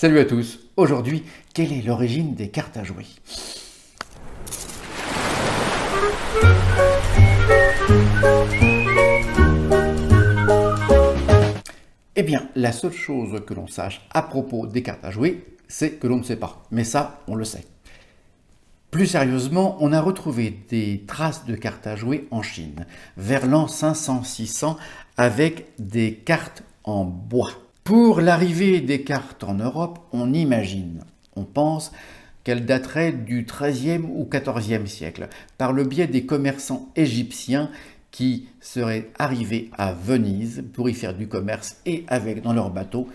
Salut à tous. Aujourd'hui, quelle est l'origine des cartes à jouer? Eh bien, la seule chose que l'on sache à propos des cartes à jouer, c'est que l'on ne sait pas. Mais ça, on le sait. Plus sérieusement, on a retrouvé des traces de cartes à jouer en Chine, vers l'an 500-600, avec des cartes en bois. Pour l'arrivée des cartes en Europe, on pense qu'elles dateraient du XIIIe ou XIVe siècle, par le biais des commerçants égyptiens qui seraient arrivés à Venise pour y faire du commerce et avec dans leur bateau,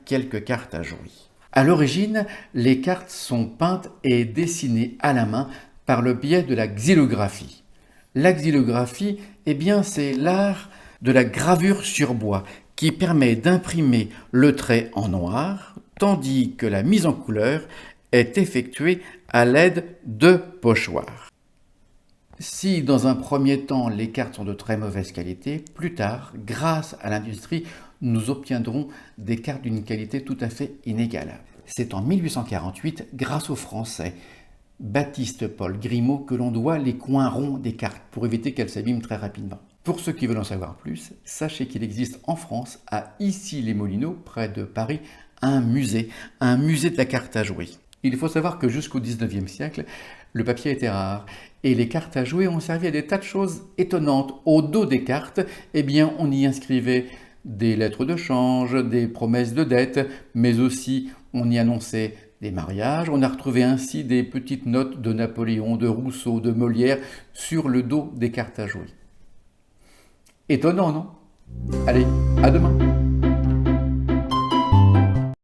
quelques cartes à jouer. À l'origine, les cartes sont peintes et dessinées à la main par le biais de la xylographie. La xylographie, c'est l'art de la gravure sur bois qui permet d'imprimer le trait en noir, tandis que la mise en couleur est effectuée à l'aide de pochoirs. Si dans un premier temps les cartes sont de très mauvaise qualité, plus tard, grâce à l'industrie, nous obtiendrons des cartes d'une qualité tout à fait inégalable. C'est en 1848, grâce aux Français, Baptiste-Paul Grimaud, que l'on doit les coins ronds des cartes pour éviter qu'elles s'abîment très rapidement. Pour ceux qui veulent en savoir plus, sachez qu'il existe en France, à Issy-les-Moulineaux, près de Paris, un musée de la carte à jouer. Il faut savoir que jusqu'au 19e siècle, le papier était rare et les cartes à jouer ont servi à des tas de choses étonnantes. Au dos des cartes, on y inscrivait des lettres de change, des promesses de dette, mais aussi on y annonçait des mariages. On a retrouvé ainsi des petites notes de Napoléon, de Rousseau, de Molière sur le dos des cartes à jouer. Étonnant, non? Allez, à demain!